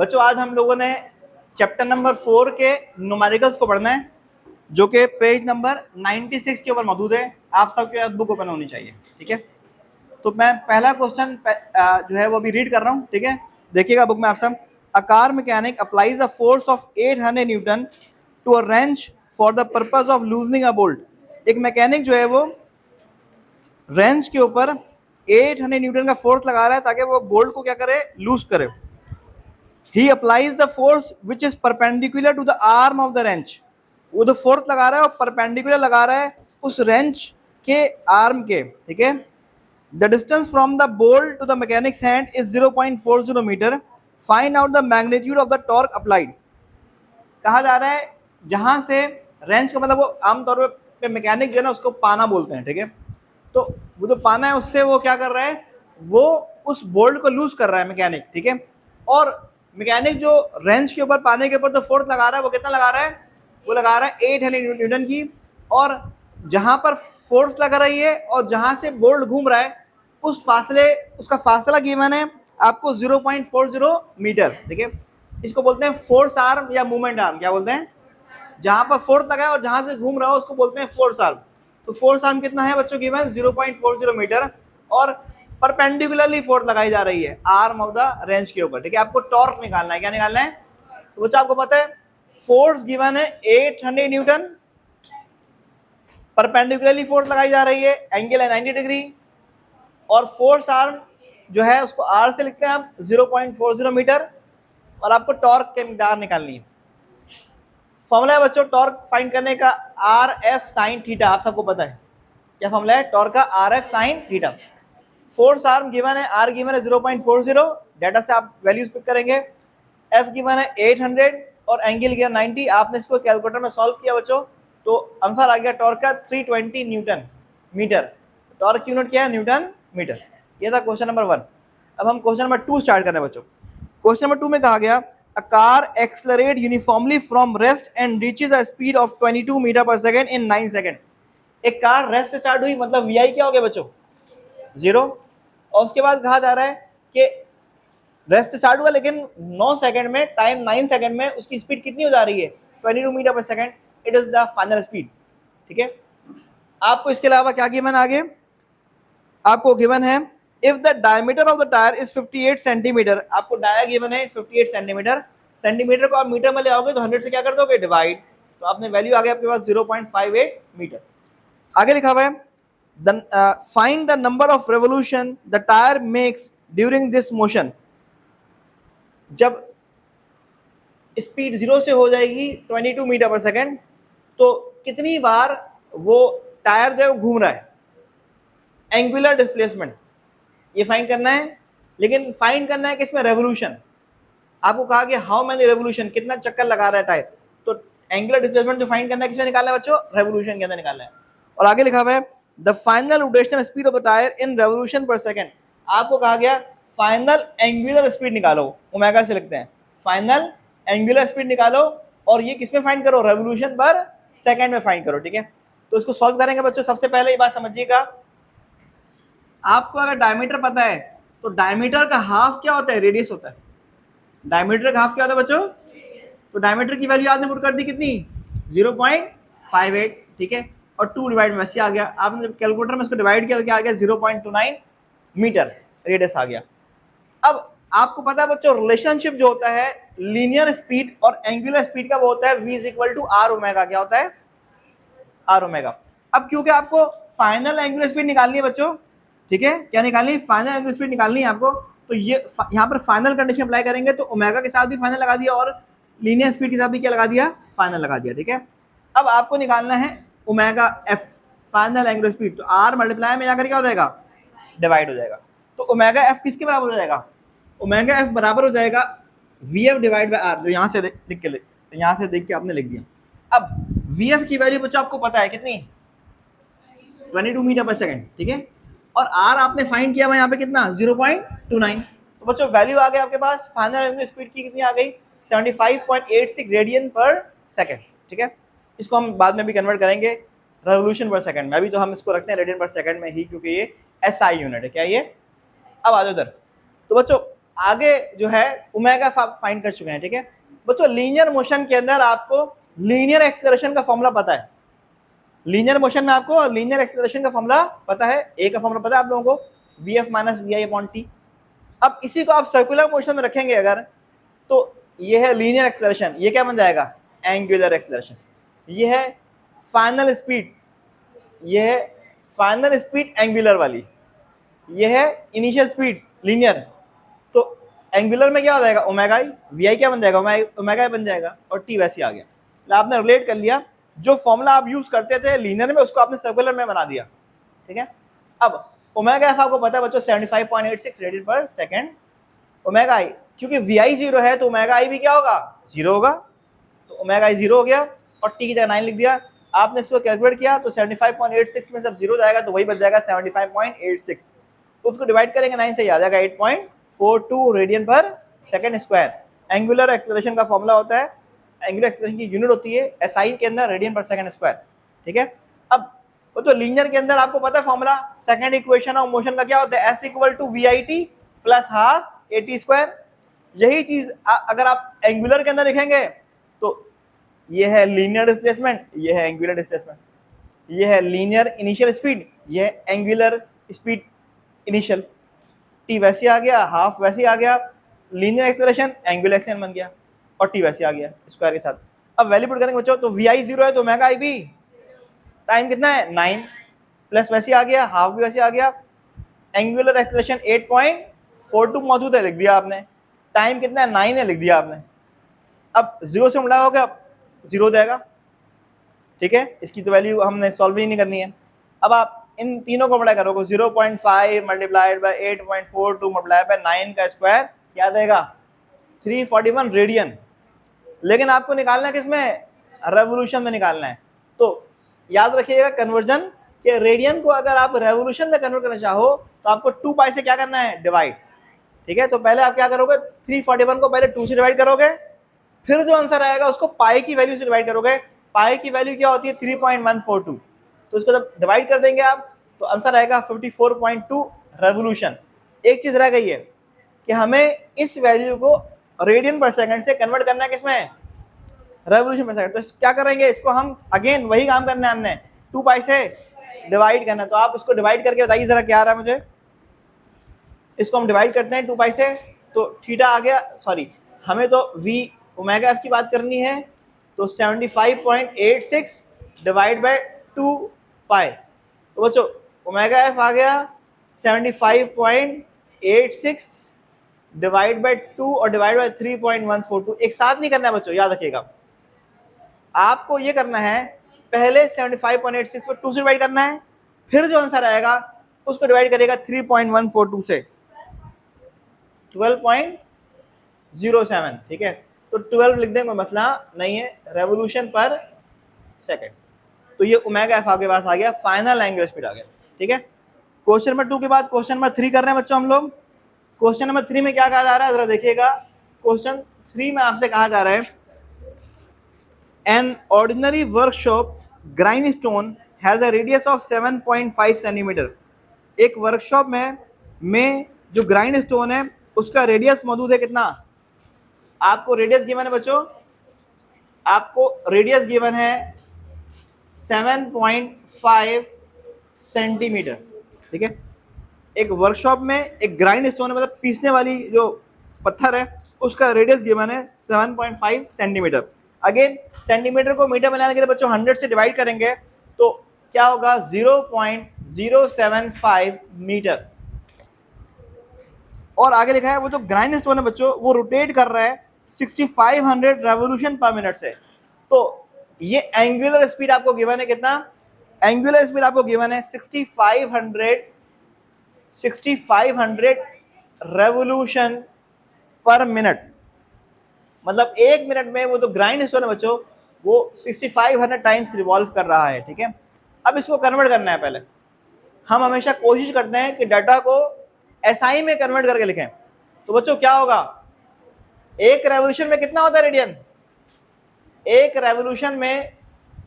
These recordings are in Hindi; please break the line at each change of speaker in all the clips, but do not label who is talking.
बच्चों आज हम लोगों ने चैप्टर नंबर 4 के न्यूमेरिकल्स को पढ़ना है, जो कि पेज नंबर 96 के ऊपर मौजूद है। आप सबके पास बुक ओपन होनी चाहिए, ठीक है। तो मैं पहला क्वेश्चन जो है वो भी रीड कर रहा हूँ, ठीक है। देखिएगा बुक में आप सब। A car mechanic applies a force of 800 newton to a wrench for the purpose of loosening a bolt. एक मैकेनिक जो है वो रेंच के ऊपर 800 न्यूटन का फोर्स लगा रहा है ताकि वो बोल्ट को क्या करे, लूज करे। He applies the force which is perpendicular to the arm of the wrench. वो जो फोर्स लगा रहा है वो परपेंडिकुलर लगा रहा है उस रेंच के आर्म के, ठीक है। The distance from the bolt to the mechanic's hand is 0.40 meter. Find out the magnitude of the torque applied. कहा जा रहा है जहां से रेंच का मतलब वो आमतौर पे मैकेनिक जो है ना उसको पाना बोलते हैं, ठीक है। तो वो जो पाना है उससे वो क्या कर रहा है, वो उस बोल्ट को लूज कर रहा है मैकेनिक, ठीक है। और मैकेनिक जो रेंच के ऊपर पाने के ऊपर जो फोर्स लगा रहा है वो कितना लगा रहा है, वो लगा रहा है 800 न्यूटन की। और जहां पर फोर्स लगा रही है और जहां से बोल्ट घूम रहा है उस फासले, उसका फासला गिवन है आपको 0.40 मीटर, ठीक है। इसको बोलते हैं फोर्स आर्म या मूवमेंट आर्म। क्या बोलते हैं, जहां पर फोर्स लगा है और जहां से घूम रहा है उसको बोलते हैं फोर्स आर्म। तो फोर्स आर्म कितना है बच्चों, गिवन 0.40 मीटर और परपेंडिकुलरली फोर्स लगाई जा रही है आर्म ऑफ द रेंच के ऊपर, ठीक है। आपको टॉर्क निकालना है। क्या निकालना है, तो बच्चों आपको पता है फोर्स गिवन है 800 न्यूटन, परपेंडिकुलरली फोर्स लगाई जा रही है, एंगल है 90 डिग्री, और फोर्स आर्म जो है उसको आर से लिखते हैं आप 0.40 मीटर, और आपको टॉर्क के मिकदार निकालनी है। फॉर्मूला है बच्चों टॉर्क फाइंड करने का आर एफ साइन थीटा, आप सबको पता है क्या फॉर्मूला है टॉर्क का, R F sine theta. Force arm given है, आर गिवन है 0.40, डाटा से आप वैल्यूज पिक करेंगे। एफ गिवन है 800 और एंगल गिवन 90। आपने इसको कैलकुलेटर में सॉल्व किया बच्चों तो आंसर आ गया टॉर्क का 320 न्यूटन मीटर। टॉर्क की यूनिट क्या है, न्यूटन मीटर। ये था क्वेश्चन नंबर 1। अब हम क्वेश्चन नंबर 2 स्टार्ट कर रहे हैं बच्चों। क्वेश्चन नंबर 2 में कहा गया a car accelerate uniformly from rest and reaches a speed of 22 metre पर सेकंड in 9 सेकंड। एक कार रेस्ट स्टार्ट हुई मतलब वी आई क्या हो गया बच्चों, 0। और उसके बाद कहा जा रहा है कि रेस्ट स्टार्ट हुआ लेकिन 9 सेकंड में, टाइम 9 सेकंड में उसकी स्पीड कितनी हो जा रही है, 22 मीटर पर second. It is the final speed, ठीक है। आपको इसके अलावा क्या गिवन आगे, आपको गिवन है if the diameter of the tyre is 58 centimetre. आपको डाया गिवन है 58 सेंटीमीटर। सेंटीमीटर को आप मीटर में ले आओगे तो 100 से क्या कर दोगे, डिवाइड, तो आपने वैल्यू आ गया आपके पास 0.58 मीटर। आगे लिखा हुआ है find the number of revolution the tyre makes during this motion. जब स्पीड 0 से हो जाएगी 22 मीटर पर सेकंड तो कितनी बार वो टायर जो है घूम रहा है। एंगुलर डिस्प्लेसमेंट ये फाइंड करना है, लेकिन फाइंड करना है किसमें, रेवोल्यूशन। आपको कहा कि हाउ मेनी रेवोल्यूशन, कितना चक्कर लगा रहा है टायर, तो एंगुलर डिस्प्लेसमेंट जो फाइंड करना है किसमें निकालना है बच्चों, रेवोल्यूशन के अंदर निकालना है। और आगे लिखा हुआ है the final rotational speed of the tyre in revolution पर सेकंड। आपको कहा गया फाइनल एंगुलर स्पीड निकालो, ओमेगा से लिखते हैं, फाइनल एंगुलर स्पीड निकालो और ये किसमें फाइंड करो, रेवोल्यूशन पर सेकंड में फाइंड करो, ठीक है। तो इसको सॉल्व करेंगे बच्चों। सबसे पहले ये बात समझिएगा, आपको अगर डायमीटर पता है तो डायमीटर का हाफ क्या होता है, रेडियस होता है। डायमीटर का हाफ क्या होता है बच्चों, तो डायमीटर की वैल्यू आपने पुट कर दी कितनी, 0.58, ठीक है। और 2 डिवाइड में वैसे आ गया, आपने जब कैलकुलेटर में इसको डिवाइड किया तो क्या आ गया, 0.29 मीटर रेडियस आ गया। अब आपको पता है बच्चों रिलेशनशिप जो होता है लीनियर स्पीड और एंगुलर स्पीड का वो होता है v equal to r omega. क्या होता है, आर ओमेगा। अब क्योंकि आपको फाइनल एंगुलर स्पीड निकालनी है बच्चों, ठीक है, क्या निकालनी है, फाइनल एंगुलर स्पीड निकालनी है आपको, तो ये यहाँ पर फाइनल कंडीशन अप्लाई करेंगे तो ओमेगा के साथ भी फाइनल लगा दिया और लीनियर स्पीड के साथ भी क्या लगा दिया, फाइनल लगा दिया, ठीक है। अब आपको निकालना है omega F, final angular speed, तो आर मल्टीप्लाई में जाकर क्या हो जाएगा, डिवाइड हो जाएगा। तो ओमेगा एफ किसके बराबर हो जाएगा, ओमेगा एफ बराबर हो जाएगा v f divide by r, जो यहाँ से लिख के यहाँ से देख के आपने लिख दिया। अब वी एफ की वैल्यू बच्चों आपको पता है कितनी, 22 मीटर पर सेकंड, ठीक है। और आर आपने फाइंड किया हुआ यहाँ पे कितना, 0.29। तो बच्चों वैल्यू आ गई आपके पास फाइनल एंगुलर स्पीड की कितनी आ गई, 75.86 रेडियन पर सेकंड, ठीक है। इसको हम बाद में भी कन्वर्ट करेंगे रेवोल्यूशन पर सेकंड में, अभी तो हम इसको रखते हैं रेडियन पर सेकंड में ही क्योंकि ये एसआई यूनिट है। क्या ये, अब आ जाओ इधर। तो बच्चों आगे जो है ओमेगा आप फाइंड कर चुके हैं, ठीक है बच्चों। लीनियर मोशन के अंदर आपको लीनियर एक्सेलरेशन का फॉर्मूला पता है, लीनियर मोशन में आपको लीनियर एक्सेलरेशन का फॉर्मूला पता है, ए का फॉर्मूला पता है आप लोगों को, v f minus v i upon t. अब इसी को आप सर्कुलर मोशन में रखेंगे अगर, तो ये है लीनियर एक्सेलरेशन, ये क्या बन जाएगा, एंगुलर एक्सेलरेशन। ये है फाइनल स्पीड, ये है फाइनल स्पीड एंगुलर वाली, ये है इनिशियल स्पीड लीनियर। तो एंगुलर में क्या हो जाएगा, ओमेगा आई, वी आई क्या बन जाएगा, ओमेगा आई बन जाएगा, और टी वैसे आ गया। तो आपने रिलेट कर लिया, जो फॉर्मूला आप यूज करते थे लीनियर में उसको आपने सर्कुलर में बना दिया, ठीक है। अब ओमेगा एफ आपको पता है बच्चों 75.86 रेडियन पर सेकेंड। ओमेगा आई, क्योंकि वी आई 0 है तो ओमेगा आई भी क्या होगा, 0 होगा, तो ओमेगा आई 0 हो गया, और टी की जगह 9 लिख दिया। आपने इसको कैलकुलेट किया तो 75.86 में सब 0 जाएगा तो वही बच जाएगा 75.86, उसको डिवाइड करेंगे 9 से, आ जाएगा 8.42 रेडियन पर सेकेंड स्क्वायर। एंगुलर एक्सेलरेशन का फॉर्मूला होता है, एंगुलर एक्सेलरेशन की यूनिट होती है एसआई के अंदर रेडियन पर सेकंड स्क्वायर, ठीक है। अब वो तो लीनियर के अंदर आपको पता है formula, second equation of motion का क्या होता है, s equal to v i t plus half a t square. यही चीज अगर आप एंगुलर के अंदर लिखेंगे तो ये है लीनियर डिस्प्लेसमेंट, ये है एंगुलर डिस्प्लेसमेंट, ये है लीनियर इनिशियल स्पीड, ये है एंगुलर स्पीड इनिशियल। टी वैसे आ गया, हाफ वैसे आ गया, लीनियर एक्सेलरेशन एंगुलर एक्सेलरेशन बन गया, और टी वैसे आ गया स्क्वायर के साथ। अब वैल्यू पुट करेंगे बच्चों, तो वी आई 0 है तो ओमेगा आई भी, टाइम कितना है 9, प्लस वैसे आ गया, हाफ भी वैसे आ गया, एंगुलर एक्सेलरेशन 8.42 मौजूद है लिख दिया आपने, टाइम कितना है 9 है लिख दिया आपने। अब 0 से मल्टीप्लाई होगा 0 जाएगा, ठीक है, इसकी तो वैल्यू हमने सॉल्व ही नहीं करनी है। अब आप इन तीनों को मल्टीप्लाई करोगे, 0.5 मल्टीप्लाइड बाय 8.42 मल्टीप्लाई बाय 9 का स्क्वायर क्या देगा, 341 रेडियन। लेकिन आपको निकालना है किसमें, रेवोल्यूशन में निकालना है। तो याद रखिएगा कन्वर्जन के रेडियन को अगर आप रेवोल्यूशन में कन्वर्ट करना चाहो तो आपको 2 पाई से क्या करना है, डिवाइड, ठीक है। तो पहले आप क्या करोगे, 341 को पहले 2 से डिवाइड करोगे, फिर जो आंसर आएगा उसको पाई की वैल्यू से डिवाइड करोगे। पाई की वैल्यू क्या होती है 3.142, तो उसको जब डिवाइड कर देंगे आप तो आंसर आएगा 54.2 रेवोल्यूशन। एक चीज रह गई है कि हमें इस वैल्यू को रेडियन पर सेकंड से कन्वर्ट करना है किसमें, रेवोल्यूशन पर सेकंड। तो क्या करेंगे, इसको हम अगेन वही काम करना है, हमने 2 पाई से डिवाइड करना है। तो आप इसको डिवाइड करके बताइए जरा क्या आ रहा है मुझे। इसको हम डिवाइड करते हैं 2 पाई से, तो थीटा आ गया, सॉरी हमें तो वी ओमेगा एफ की बात करनी है, तो 75.86 डिवाइड बाय 2 पाई। तो बच्चों ओमेगा एफ आ गया 75.86 डिवाइड बाय 2 और डिवाइड बाय 3.142। एक साथ नहीं करना है बच्चों, याद रखिएगा, आपको ये करना है पहले 75.86 को 2 से डिवाइड करना है, फिर जो आंसर आएगा उसको डिवाइड करेगा 3.142 से, 12.07, ठीक है। तो 12 लिख देंगे, मसला नहीं है, रेवोल्यूशन पर सेकंड। तो ये ओमेगा एफ आपके पास आ गया, फाइनल एंगुलर स्पीड आ गया, ठीक है। क्वेश्चन नंबर 2 के बाद क्वेश्चन नंबर 3 कर रहे हैं बच्चों हम लोग। क्वेश्चन नंबर 3 में क्या कहा जा रहा है, जरा देखिएगा। क्वेश्चन 3 में आपसे कहा जा रहा है, an ordinary workshop grindstone has a radius of 7.5 centimetre. एक वर्कशॉप में जो ग्राइंडस्टोन है उसका रेडियस मौजूद है कितना, आपको रेडियस गिवन है बच्चों, आपको रेडियस गिवन है 7.5 सेंटीमीटर, ठीक है। एक वर्कशॉप में एक ग्राइंड स्टोन है, मतलब पीसने वाली जो पत्थर है, उसका रेडियस गिवन है 7.5 सेंटीमीटर। अगेन सेंटीमीटर को मीटर बनाने के लिए बच्चों 100 से डिवाइड करेंगे तो क्या होगा, 0.075 मीटर। और आगे लिखा है वो जो ग्राइंड स्टोन है बच्चों वो रोटेट कर रहा है 6500 रेवोल्यूशन पर मिनट से। तो ये एंगुलर स्पीड आपको गिवन है कितना, एंगुलर स्पीड आपको गिवन है 6500 रेवोल्यूशन पर मिनट। मतलब 1 मिनट में वो जो ग्राइंड स्टोन है बच्चों वो 6500 टाइम्स रिवॉल्व कर रहा है, ठीक है। अब इसको कन्वर्ट करना है, पहले हम हमेशा कोशिश करते हैं कि डाटा को एसआई में कन्वर्ट करके लिखें। तो बच्चों क्या होगा, एक रेवोल्यूशन में कितना होता है रेडियन, एक रेवोल्यूशन में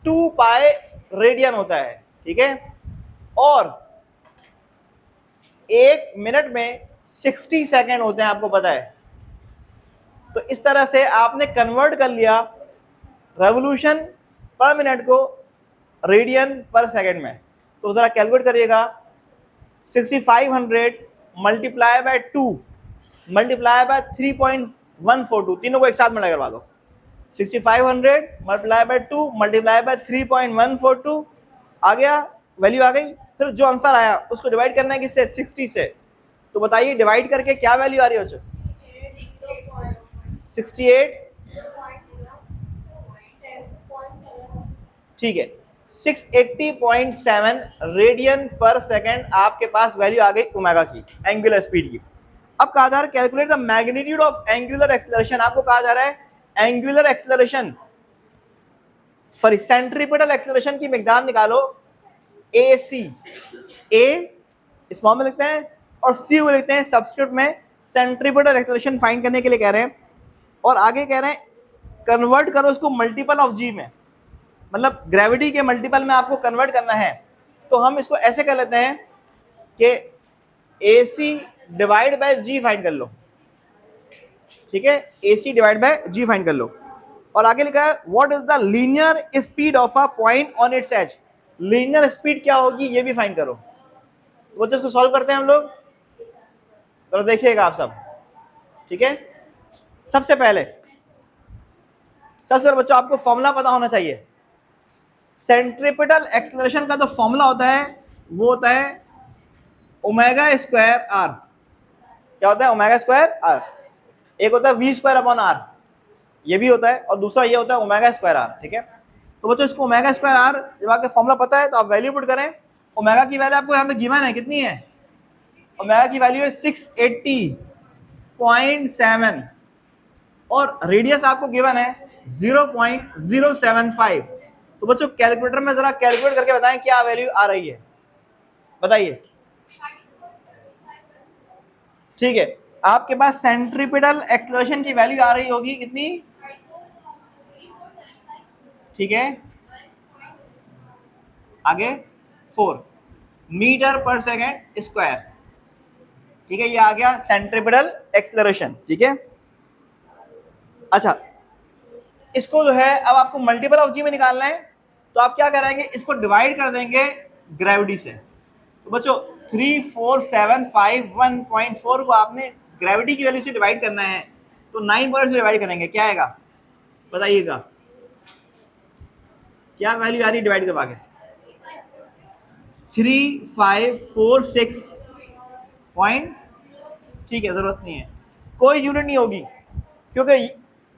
2 पाई रेडियन होता है, ठीक है। और 1 मिनट में 60 सेकेंड होते हैं, आपको पता है। तो इस तरह से आपने कन्वर्ट कर लिया रेवोल्यूशन पर मिनट को रेडियन पर सेकेंड में। तो जरा कैलकुलेट करिएगा, 6500 मल्टीप्लाई बाय 2 मल्टीप्लाई बाय 3.142, तीनों को एक साथ मल्टीप्लाई करवा दो। 6500 मल्टीप्लाई बाय 2 मल्टीप्लाई बाय 3.142 आ गया, वैल्यू आ गई। फिर जो आंसर आया उसको डिवाइड करना है किससे, 60 से। तो बताइए डिवाइड करके क्या वैल्यू आ रही है बच्चों, 68, ठीक है, 680.7 रेडियन पर सेकेंड आपके पास वैल्यू आ गई ओमेगा की, एंगुलर स्पीड की। अब कहा जा रहा है calculate the magnitude of angular acceleration. आपको कहा जा रहा है angular acceleration, sorry centripetal acceleration की मिकदार निकालो, ए सी, ए स्मॉल में लिखते हैं और सी को लिखते हैं सबस्क्रिप्ट में। सेंट्रीपिटल एक्सेलरेशन फाइंड करने के लिए कह रहे हैं, और आगे कह रहे हैं कन्वर्ट करो इसको मल्टीपल ऑफ जी में, मतलब ग्रेविटी के मल्टीपल में आपको कन्वर्ट करना है। तो हम इसको ऐसे कर लेते हैं कि a c divide by g find कर लो, ठीक है, a c divide by g find कर लो। और आगे लिखा है what is the linear speed of a point on its edge. Linear speed क्या होगी ये भी फाइंड करो। वो तो इसको सॉल्व करते हैं हम लोग, तो देखिएगा आप सब, ठीक है। सबसे पहले बच्चों आपको फॉर्मूला पता होना चाहिए। सेंट्रीपिटल एक्सेलरेशन का जो फॉर्मूला होता है वो होता है ओमेगा स्क्वायर आर। क्या होता है, ओमेगा स्क्वायर आर। एक होता है वी स्क्वायर अपॉन आर, ये भी होता है, और दूसरा ये होता है ओमेगा स्क्वायर आर, ठीक है। तो बच्चों इसको ओमेगा स्क्वायर आर जब आपको फॉर्मूला पता है तो आप वैल्यू पुट करें। ओमेगा की वैल्यू आपको यहाँ पे गिवन है, कितनी है, ओमेगा की वैल्यू है 680.7 और रेडियस आपको गिवन है 0.075। तो बच्चों कैलकुलेटर में जरा कैलकुलेट करके बताएं क्या वैल्यू आ रही है, बताइए। ठीक है, आपके पास सेंट्रीपिटल एक्सेलरेशन की वैल्यू आ रही होगी कितनी, ठीक है, आगे 4 मीटर पर सेकेंड स्क्वायर, ठीक है, ये आ गया सेंट्रीपिटल एक्सेलरेशन, ठीक है। अच्छा, इसको जो है अब आपको मल्टीपल ऑफ जी में निकालना है, तो आप क्या करेंगे, इसको डिवाइड कर देंगे ग्रेविटी से। तो बच्चों 34751.4 को आपने ग्रेविटी की वैल्यू से डिवाइड करना है, तो 9 से डिवाइड करेंगे, क्या आएगा बताइएगा, क्या वैल्यू आ रही है डिवाइड करवा के, 3546 पॉइंट, ठीक है, जरूरत नहीं है, कोई यूनिट नहीं होगी, क्योंकि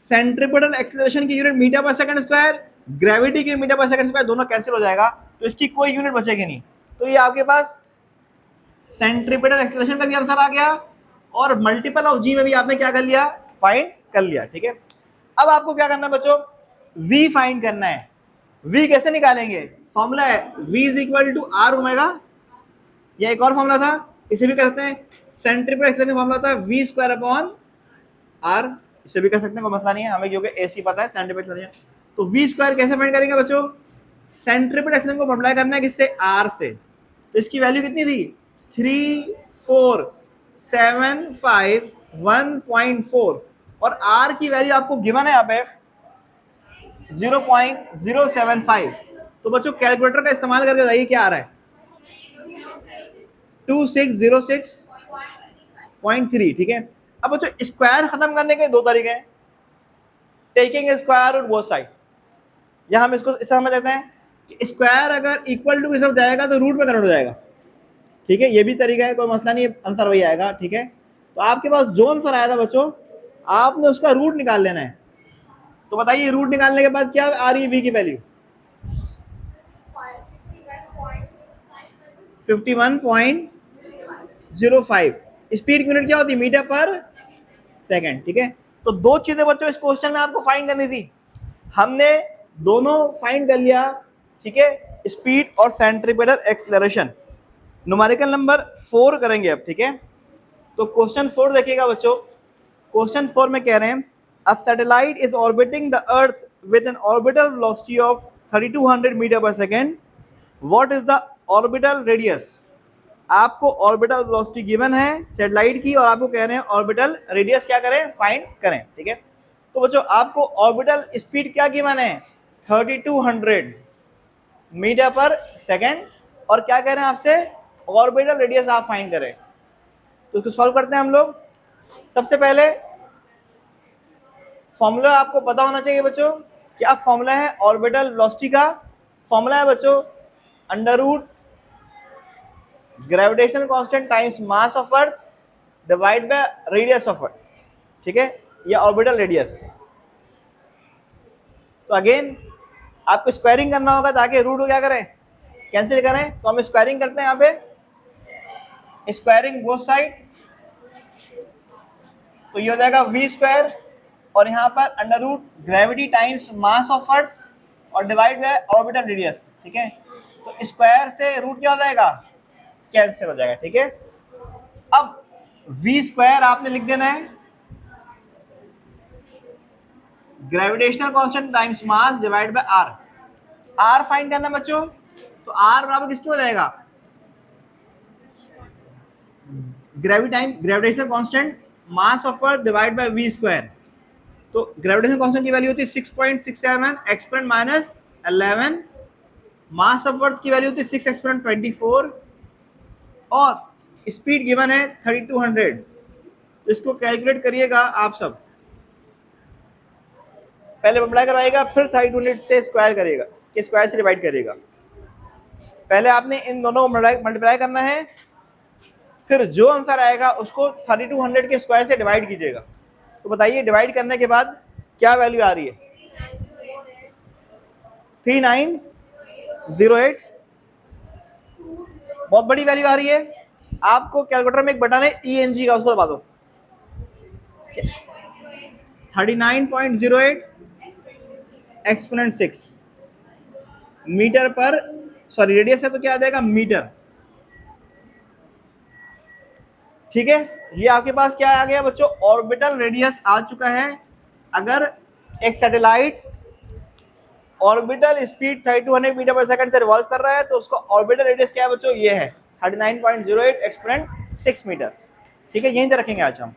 सेंट्रीपिटल एक्सेलरेशन की यूनिट मीटर पर सेकंड स्क्वायर, ग्रेविटी की मीटर पर सेकंड स्क्वायर, दोनों कैंसिल हो जाएगा, तो इसकी कोई यूनिट बचेगी नहीं। तो ये आपके पास सेंट्रीपिटल एक्सेलरेशन का भी आंसर आ गया और मल्टीपल ऑफ जी में भी आपने क्या कर लिया, फाइंड कर लिया, ठीक है। अब आपको क्या करना है बच्चों, v फाइंड करना है। v कैसे निकालेंगे, फॉर्मूला है v is equal to r omega, या एक और फॉर्मूला था, इसे भी कर सकते हैं, सेंट्रीपिटल एक्सेलरेशन का फॉर्मूला होता है v स्क्वायर अपॉन आर, इसे भी कर सकते हैं, कोई मसला नहीं है, हमें क्योंकि एसी पता है सेंट्रीपिटल एक्सेलरेशन। तो v स्क्वायर कैसे फाइंड करेंगे बच्चों, सेंट्रीपिटल एक्सेलरेशन को मल्टीप्लाई करना है किससे, r से। तो इसकी वैल्यू कितनी थी, 34751.4 और r की वैल्यू आपको गिवन है यहाँ पे 0.075। तो बच्चों कैलकुलेटर का इस्तेमाल करके बताइए क्या आ रहा है, 2606.3, ठीक है। अब बच्चों स्क्वायर खत्म करने के दो तरीके हैं, taking square root both side, या हम इसको इस समझ लेते हैं कि स्क्वायर अगर इक्वल टू की तरफ जाएगा तो रूट में कन्वर्ट हो जाएगा, ठीक है, ये भी तरीका है, कोई मसला नहीं है, आंसर वही आएगा, ठीक है। तो आपके पास जो आंसर आया था बच्चों, आपने उसका रूट निकाल लेना है। तो बताइए रूट निकालने के बाद क्या आ रही है v की वैल्यू, 51.05। स्पीड की यूनिट क्या होती है, मीटर पर सेकंड, ठीक है। तो दो चीजें बच्चों इस क्वेश्चन में आपको फाइंड करनी थी, हमने दोनों फाइंड कर लिया, ठीक है, स्पीड और सेंट्रीपिटल एक्सेलरेशन। न्यूमेरिकल नंबर 4 करेंगे अब, ठीक है। तो क्वेश्चन 4 देखिएगा बच्चों, क्वेश्चन 4 में कह रहे हैं a satellite is orbiting the earth with an orbital velocity of 3200 metre पर second, what is the orbital radius. आपको ऑर्बिटल वेलोसिटी गिवन है सैटेलाइट की, और आपको कह रहे हैं ऑर्बिटल रेडियस क्या करें, फाइंड करें। ठीक है, तो बच्चों आपको ऑर्बिटल स्पीड क्या गिवन है, 3200 मीटर पर सेकेंड, और क्या कह रहे हैं आपसे, ऑर्बिटल रेडियस आप फाइंड करें। तो इसको सॉल्व करते हैं हम लोग। सबसे पहले फॉर्मूला आपको पता होना चाहिए बच्चों। क्या फॉर्मूला है ऑर्बिटल वेलोसिटी का? फॉर्मूला है बच्चों under root gravitational constant times mass of earth divide by radius of earth. ठीक है, या ऑर्बिटल रेडियस। तो अगेन आपको स्क्वायरिंग करना होगा ताकि रूट को क्या करें, कैंसिल करें। तो हम स्क्वायरिंग करते हैं यहाँ पे, स्क्वायरिंग बोथ साइड, तो ये हो जाएगा v स्क्वायर, और यहाँ पर under root gravity times mass of earth और डिवाइड बाय ऑर्बिटल रेडियस। ठीक है, तो स्क्वायर से रूट क्या हो जाएगा, कैंसिल हो जाएगा। ठीक है, अब v स्क्वायर आपने लिख देना है gravitational constant times mass divide by r। r find करना बच्चों, तो r बराबर किसके हो जाएगा, gravitational constant mass of earth divide bye v square. तो ग्रेविटेशनल कांस्टेंट की वैल्यू होती है 6.67 एक्सपोनेंट माइनस 11, मास ऑफ अर्थ की वैल्यू होती है 6 एक्सपोनेंट 24, और स्पीड गिवन है 3200। तो इसको कैलकुलेट करिएगा आप सब, पहले मल्टीप्लाई करवाइएगा, फिर 3200 से स्क्वायर करिएगा, कि स्क्वायर से डिवाइड करिएगा। पहले आपने इन दोनों को मल्टीप्लाई करना है, फिर जो आंसर आएगा उसको 3200 के स्क्वायर से डिवाइड कीजिएगा। तो बताइए डिवाइड करने के बाद क्या वैल्यू आ रही है, 3908। बहुत बड़ी वैल्यू आ रही है। आपको कैलकुलेटर में एक बटन है ENG का, उसको दबा दो। 39.08 एक्सपोनेंट 6 मीटर पर, सॉरी रेडियस है तो क्या आ जाएगा, मीटर। ठीक है, ये आपके पास क्या आ गया बच्चों, ऑर्बिटल रेडियस आ चुका है। अगर एक सैटेलाइट ऑर्बिटल स्पीड 3200 मीटर पर सेकंड से रिवॉल्व कर रहा है तो उसका ऑर्बिटल रेडियस क्या है बच्चों, ये है 39.08 एक्सपोनेंट 6 मीटर। ठीक है, यहीं से रखेंगे आज हम।